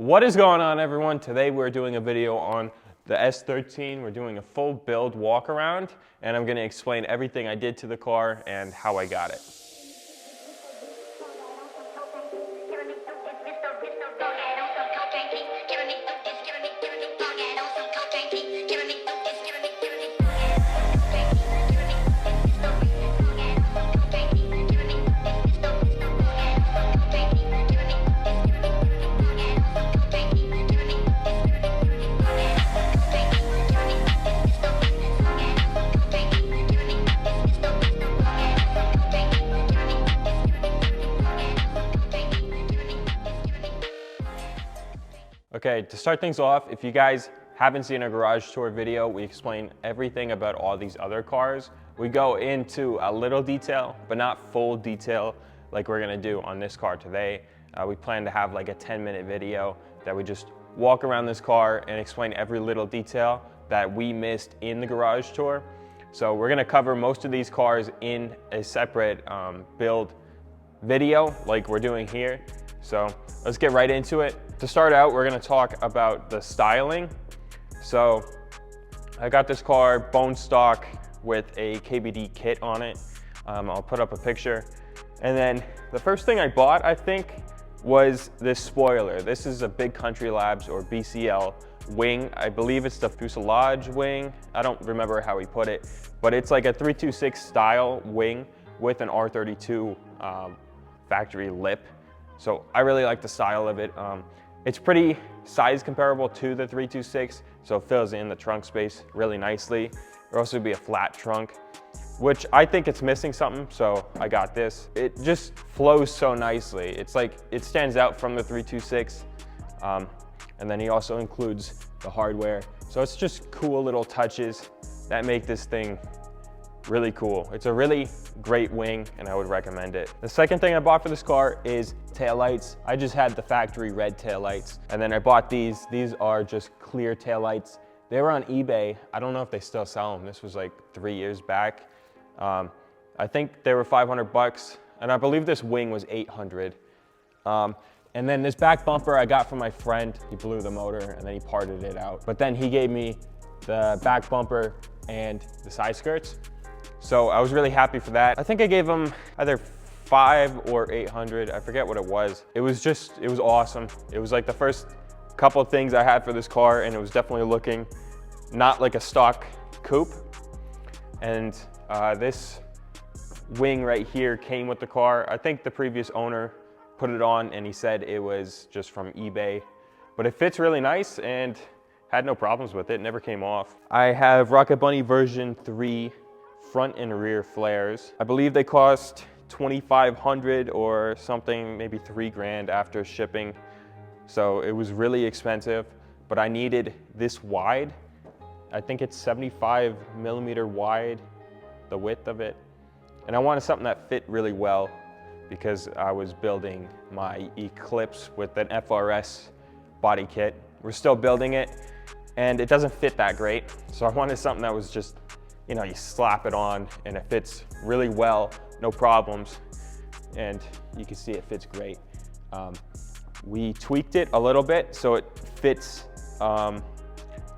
What is going on, everyone? Today we're doing a video on the S13. We're doing a full build walk around, and I'm going to explain everything I did to the car and how I got it. Okay, to start things off, if you guys haven't seen a garage tour video, we explain everything about all these other cars. We go into a little detail, but not full detail like we're gonna do on this car today. We plan to have like a 10-minute video that we just walk around this car and explain every little detail that we missed in the garage tour. So we're gonna cover most of these cars in a separate build video like we're doing here. So let's get right into it. To start out, we're gonna talk about the styling. So I got this car bone stock with a KBD kit on it. I'll put up a picture. And then the first thing I bought, I think, was this spoiler. This is a Big Country Labs or BCL wing. I believe it's the fuselage wing. I don't remember how he put it, but it's like a 326 style wing with an R32 factory lip. So I really like the style of it. It's pretty size comparable to the 326, so it fills in the trunk space really nicely. It'll also be a flat trunk, which I think it's missing something, so I got this. It just flows so nicely. It's like, it stands out from the 326. And then he also includes the hardware. So it's just cool little touches that make this thing really cool. It's a really great wing and I would recommend it. The second thing I bought for this car is taillights. I just had the factory red taillights, and then I bought these. These are just clear taillights. They were on eBay. I don't know if they still sell them. This was like 3 years back. I think they were 500 bucks, and I believe this wing was 800. And then this back bumper I got from my friend. He blew the motor and then he parted it out. But then he gave me the back bumper and the side skirts. So I was really happy for that. I think I gave him either 500 or 800. I forget what it was. It was awesome. It was like the first couple of things I had for this car, and it was definitely looking not like a stock coupe. And this wing right here came with the car. I think the previous owner put it on and he said it was just from eBay, but it fits really nice and had no problems with it. Never came off. I have Rocket Bunny version 3 front and rear flares. I believe they cost $2,500 or something, maybe $3 grand after shipping. So it was really expensive, but I needed this wide. I think it's 75 millimeter wide, the width of it. And I wanted something that fit really well because I was building my Eclipse with an FRS body kit. We're still building it and it doesn't fit that great. So I wanted something that was just, you know, you slap it on and it fits really well, no problems. And you can see it fits great. We tweaked it a little bit so it fits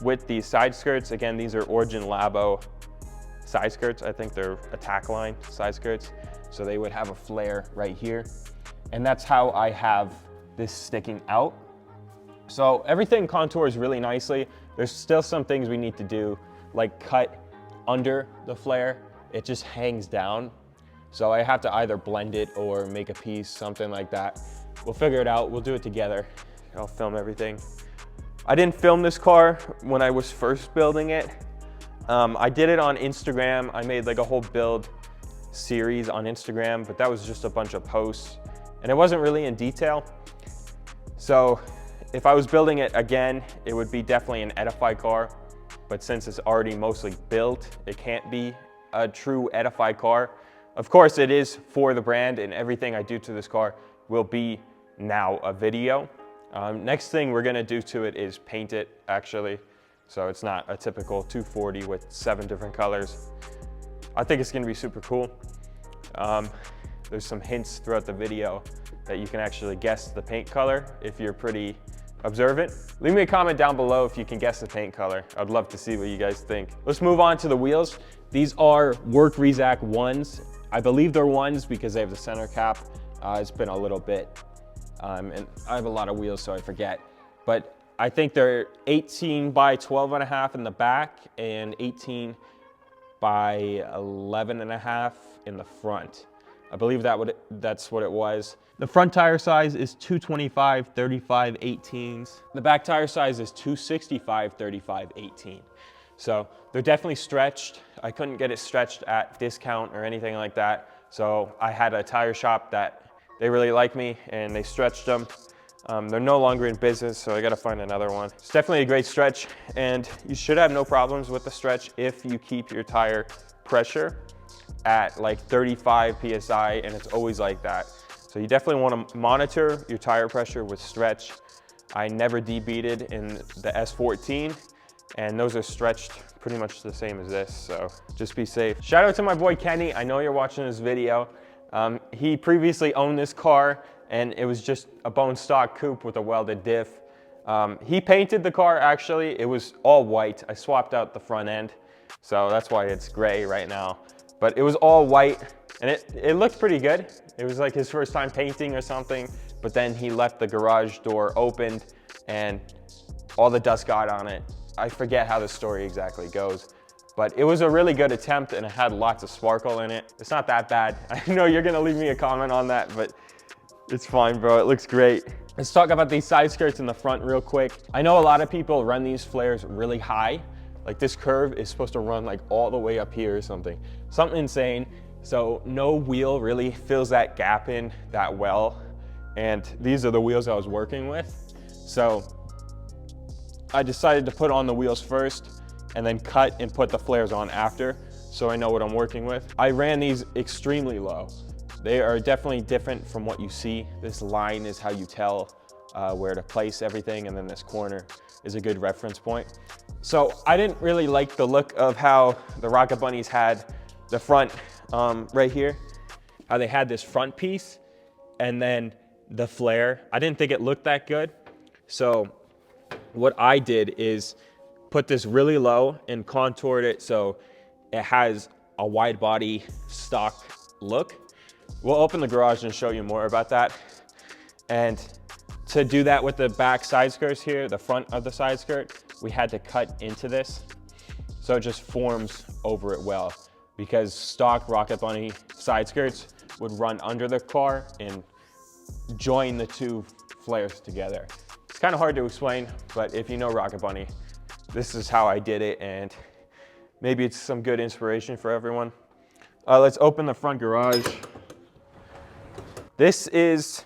with these side skirts. Again, these are Origin Labo side skirts. I think they're attack line side skirts. So they would have a flare right here. And that's how I have this sticking out. So everything contours really nicely. There's still some things we need to do, like cut under the flare. It just hangs down. So I have to either blend it or make a piece, something like that. We'll figure it out. We'll do it together. I'll film everything. I didn't film this car when I was first building it. I did it on Instagram. I made like a whole build series on Instagram, but that was just a bunch of posts and it wasn't really in detail. So if I was building it again, it would be definitely an Edify car. But since it's already mostly built, it can't be a true Edify car. Of course, it is for the brand, and everything I do to this car will be now a video. Next thing we're gonna do to it is paint it, actually. So it's not a typical 240 with 7 different colors. I think it's gonna be super cool. There's some hints throughout the video that you can actually guess the paint color if you're pretty observant. Leave me a comment down below if you can guess the paint color. I'd love to see what you guys think. Let's move on to the wheels. These are work Rezac 1s. I believe they're 1s because they have the center cap. It's been a little bit, and I have a lot of wheels, so I forget. But I think they're 18 by 12.5 in the back and 18 by 11.5 in the front. I believe that's what it was. The front tire size is 225 35 18s. The back tire size is 265 35 18. So they're definitely stretched. I couldn't get it stretched at discount or anything like that. So I had a tire shop that they really like me and they stretched them. They're no longer in business, so I gotta find another one. It's definitely a great stretch, and you should have no problems with the stretch if you keep your tire pressure at like 35 PSI, and it's always like that. So you definitely wanna monitor your tire pressure with stretch. I never debeaded in the S14, and those are stretched pretty much the same as this, so just be safe. Shout out to my boy Kenny. I know you're watching this video. He previously owned this car, and it was just a bone stock coupe with a welded diff. He painted the car, actually. It was all white. I swapped out the front end, so that's why it's gray right now. But it was all white, and it looked pretty good. It was like his first time painting or something, but then he left the garage door opened, and all the dust got on it. I forget how the story exactly goes, but it was a really good attempt, and it had lots of sparkle in it. It's not that bad. I know you're gonna leave me a comment on that, but it's fine, bro. It looks great. Let's talk about these side skirts in the front real quick. I know a lot of people run these flares really high. Like this curve is supposed to run like all the way up here or something insane. So no wheel really fills that gap in that well. And these are the wheels I was working with. So I decided to put on the wheels first and then cut and put the flares on after, so I know what I'm working with. I ran these extremely low. They are definitely different from what you see. This line is how you tell where to place everything, and then this corner is a good reference point. So I didn't really like the look of how the Rocket Bunnies had the front right here, how they had this front piece and then the flare. I didn't think it looked that good. So what I did is put this really low and contoured it so it has a wide body stock look. We'll open the garage and show you more about that. And to do that with the back side skirts here, the front of the side skirt, we had to cut into this so it just forms over it well, because stock Rocket Bunny side skirts would run under the car and join the two flares together. It's kind of hard to explain, but if you know Rocket Bunny, this is how I did it, and maybe it's some good inspiration for everyone. Let's open the front garage. This is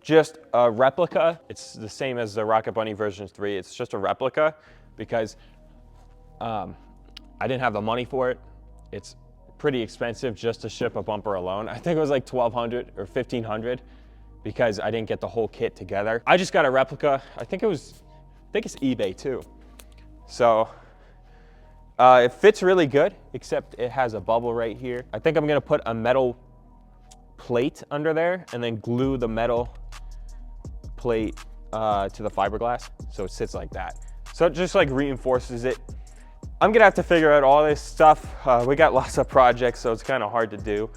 just a replica. It's the same as the Rocket Bunny version 3. It's just a replica because I didn't have the money for it. It's pretty expensive just to ship a bumper alone. I think it was like $1,200 or $1,500 because I didn't get the whole kit together. I just got a replica. I think it's eBay too. So it fits really good, except it has a bubble right here. I think I'm gonna put a metal plate under there and then glue the metal plate to the fiberglass so it sits like that. So it just like reinforces it. I'm gonna have to figure out all this stuff. We got lots of projects, so it's kind of hard to do.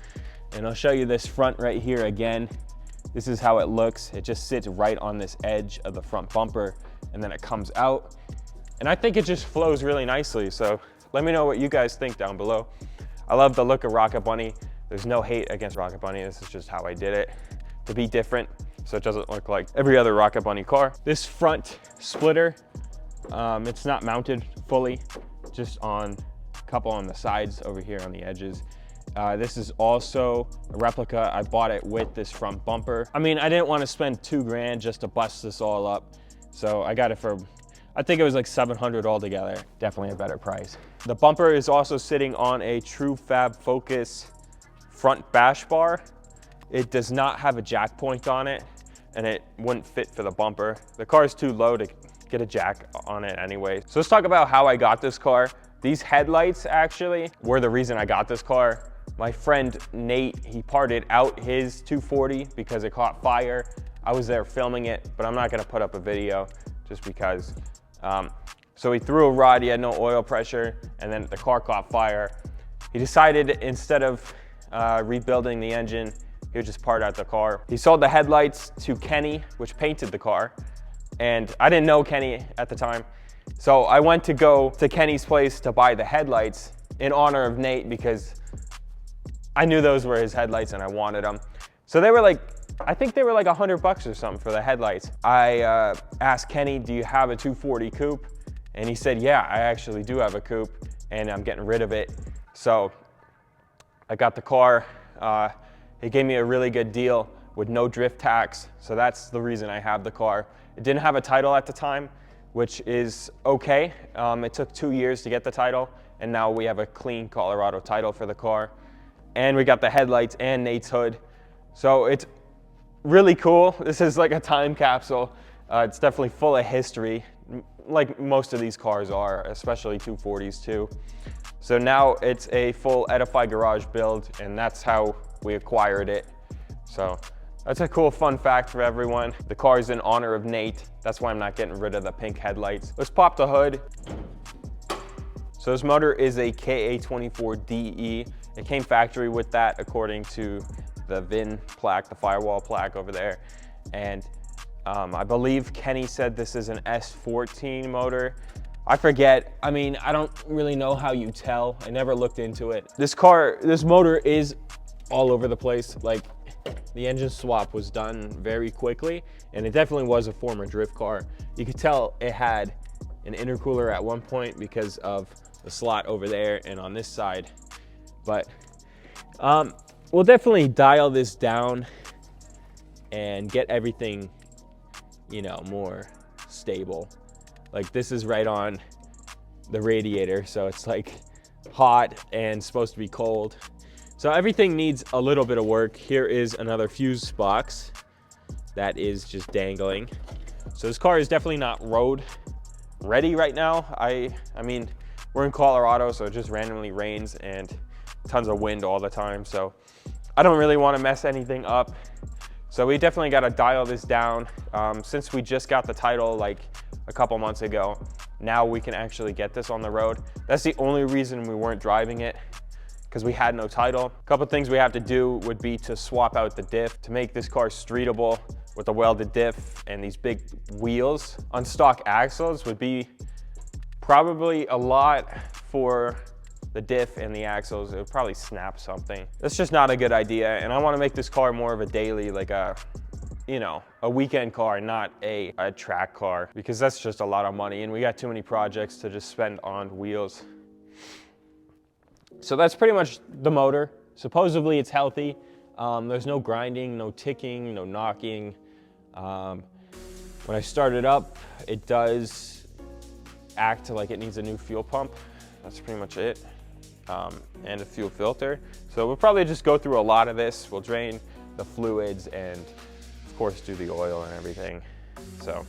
And I'll show you this front right here again. This is how it looks. It just sits right on this edge of the front bumper, and then it comes out. And I think it just flows really nicely. So let me know what you guys think down below. I love the look of Rocket Bunny. There's no hate against Rocket Bunny. This is just how I did it to be different, so it doesn't look like every other Rocket Bunny car. This front splitter, it's not mounted fully, just on a couple on the sides over here on the edges. This is also a replica. I bought it with this front bumper. I mean, I didn't want to spend $2 grand just to bust this all up. So I got it for, I think it was like $700 altogether. Definitely a better price. The bumper is also sitting on a True Fab Focus front bash bar. It does not have a jack point on it, and it wouldn't fit for the bumper. The car is too low to get a jack on it anyway. So let's talk about how I got this car. These headlights actually were the reason I got this car. My friend Nate, he parted out his 240 because it caught fire. I was there filming it, but I'm not gonna put up a video just because. So he threw a rod, he had no oil pressure, and then the car caught fire. He decided instead of rebuilding the engine, he would just part out the car. He sold the headlights to Kenny, which painted the car. And I didn't know Kenny at the time. So I went to go to Kenny's place to buy the headlights in honor of Nate because I knew those were his headlights and I wanted them. So they were like, I think they were like $100 or something for the headlights. I asked Kenny, do you have a 240 coupe? And he said, yeah, I actually do have a coupe and I'm getting rid of it. So I got the car. He gave me a really good deal with no drift tax. So that's the reason I have the car. It didn't have a title at the time, which is okay. It took 2 years to get the title, and now we have a clean Colorado title for the car. And we got the headlights and Nate's hood. So it's really cool. This is like a time capsule. It's definitely full of history, like most of these cars are, especially 240s too. So now it's a full Edify garage build, and that's how we acquired it. So that's a cool fun fact for everyone. The car is in honor of Nate. That's why I'm not getting rid of the pink headlights. Let's pop the hood. So this motor is a KA24DE. It came factory with that according to the VIN plaque, the firewall plaque over there. And I believe Kenny said this is an S14 motor. I forget. I mean, I don't really know how you tell. I never looked into it. This motor is all over the place. Like, the engine swap was done very quickly, and it definitely was a former drift car. You could tell it had an intercooler at one point because of the slot over there and on this side. But we'll definitely dial this down and get everything, you know, more stable. Like, this is right on the radiator, so it's like hot and supposed to be cold. So everything needs a little bit of work. Here is another fuse box that is just dangling. So this car is definitely not road ready right now. I mean, we're in Colorado, so it just randomly rains and tons of wind all the time. So I don't really want to mess anything up. So we definitely got to dial this down. Since we just got the title like a couple months ago, now we can actually get this on the road. That's the only reason we weren't driving it, because we had no title. A couple things we have to do would be to swap out the diff to make this car streetable with a welded diff and these big wheels. On stock axles would be probably a lot for the diff and the axles. It would probably snap something. That's just not a good idea. And I want to make this car more of a daily, like a, you know, a weekend car, not a track car, because that's just a lot of money and we got too many projects to just spend on wheels. So that's pretty much the motor. Supposedly it's healthy. There's no grinding, no ticking, no knocking. When I start it up, it does act like it needs a new fuel pump. That's pretty much it. And a fuel filter. So we'll probably just go through a lot of this. We'll drain the fluids and of course do the oil and everything. So,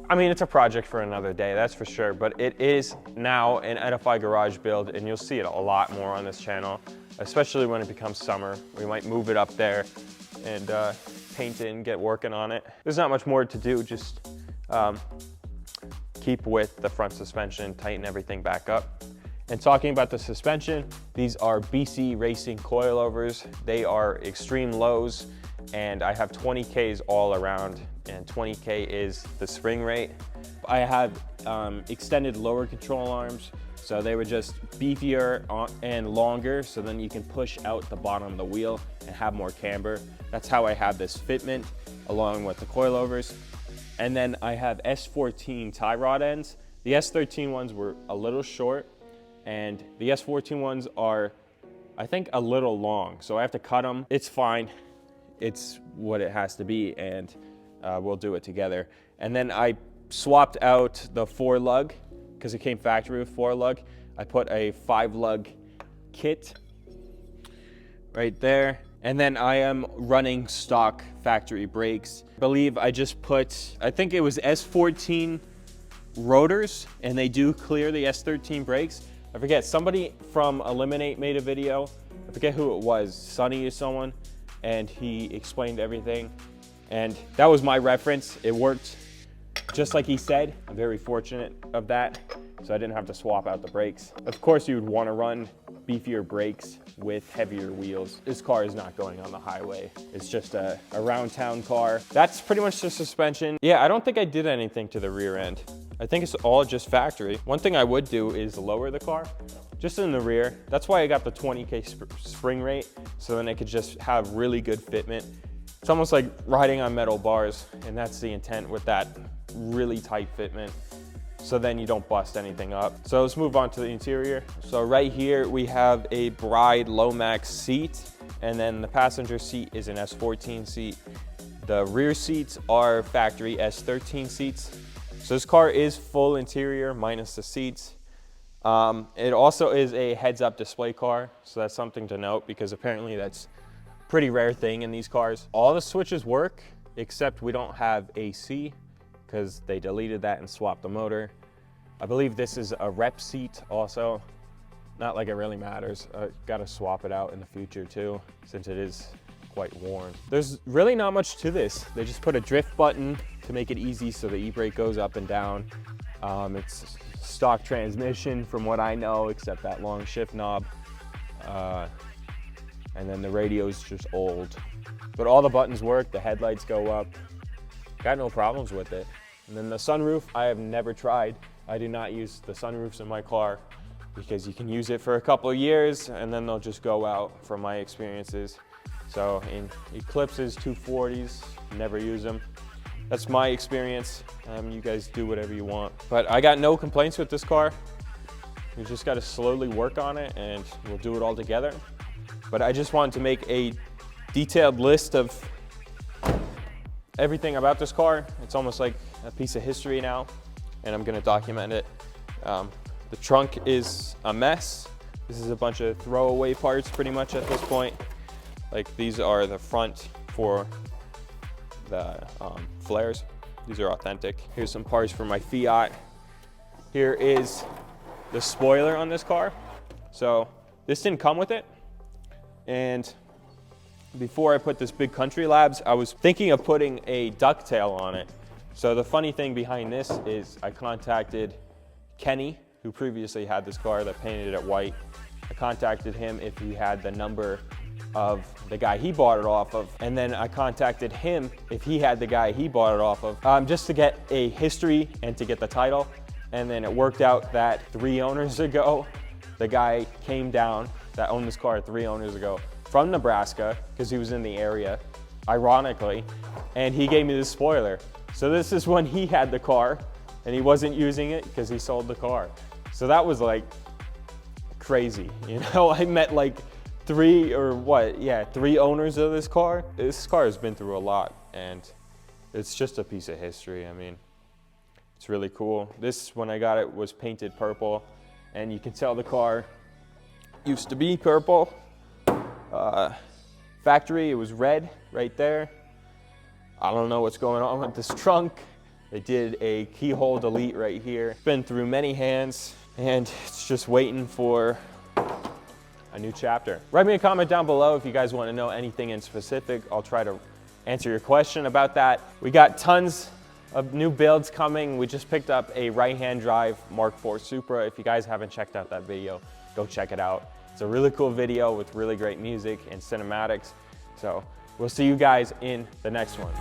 I mean, it's a project for another day, that's for sure, but it is now an Edify garage build, and you'll see it a lot more on this channel, especially when it becomes summer. We might move it up there and paint it and get working on it. There's not much more to do, just keep with the front suspension, tighten everything back up. And talking about the suspension, these are BC Racing coilovers. They are extreme lows, and I have 20Ks all around, and 20K is the spring rate. I have extended lower control arms, so they were just beefier and longer, so then you can push out the bottom of the wheel and have more camber. That's how I have this fitment along with the coilovers. And then I have S14 tie rod ends. The S13 ones were a little short, and the S14 ones are, I think, a little long, so I have to cut them. It's fine. It's what it has to be, and we'll do it together. And then I swapped out the 4-lug because it came factory with 4-lug. I put a 5-lug kit right there. And then I am running stock factory brakes. I believe I just put, I think it was S14 rotors, and they do clear the S13 brakes. I forget, somebody from Eliminate made a video. I forget who it was, Sonny or someone, and he explained everything. And that was my reference. It worked just like he said, I'm very fortunate of that, so I didn't have to swap out the brakes. Of course, you would want to run beefier brakes with heavier wheels. This car is not going on the highway. It's just a around town car. That's pretty much the suspension. Yeah, I don't think I did anything to the rear end. I think it's all just factory. One thing I would do is lower the car, just in the rear. That's why I got the 20K spring rate, so then it could just have really good fitment. It's almost like riding on metal bars, and that's the intent with that really tight fitment, so then you don't bust anything up. So let's move on to the interior. So right here we have a Bride Lomax seat, and then the passenger seat is an S14 seat. The rear seats are factory S13 seats. So this car is full interior minus the seats. It also is a heads-up display car, so that's something to note because apparently that's a pretty rare thing in these cars. All the switches work, except we don't have AC because they deleted that and swapped the motor. I believe this is a rep seat also. Not like it really matters. I gotta swap it out in the future too, since it is quite worn. There's really not much to this. They just put a drift button to make it easy so the e-brake goes up and down. It's stock transmission from what I know, except that long shift knob. And then the radio's just old. But all the buttons work, the headlights go up. Got no problems with it. And then the sunroof, I have never tried. I do not use the sunroofs in my car because you can use it for a couple of years and then they'll just go out from my experiences. So in Eclipses, 240s, never use them. That's my experience. You guys do whatever you want. But I got no complaints with this car. We just got to slowly work on it and we'll do it all together. But I just wanted to make a detailed list of everything about this car. It's almost like a piece of history now, and I'm gonna document it. The trunk is a mess. This is a bunch of throwaway parts pretty much at this point. Like these are the front for the flares. These are authentic. Here's some parts for my Fiat. Here is the spoiler on this car. So this didn't come with it. And before I put this big Country Labs, I was thinking of putting a ducktail on it. So the funny thing behind this is I contacted Kenny, who previously had this car that painted it white. I contacted him if he had the number of the guy he bought it off of. And then I contacted him if he had the guy he bought it off of, just to get a history and to get the title. And then it worked out that 3 owners ago, the guy came down that owned this car 3 owners ago from Nebraska, because he was in the area, ironically, and he gave me this spoiler. So this is when he had the car and he wasn't using it because he sold the car. So that was like crazy, you know? I met like 3 owners of this car. This car has been through a lot and it's just a piece of history. I mean, it's really cool. This, when I got it, was painted purple, and you can tell the car used to be purple. Factory, it was red right there. I don't know what's going on with this trunk. They did a keyhole delete right here. It's been through many hands and it's just waiting for a new chapter. Write me a comment down below if you guys want to know anything in specific. I'll try to answer your question about that. We got tons of new builds coming. We just picked up a right-hand drive Mark IV Supra. If you guys haven't checked out that video, go check it out. It's a really cool video with really great music and cinematics. So we'll see you guys in the next one.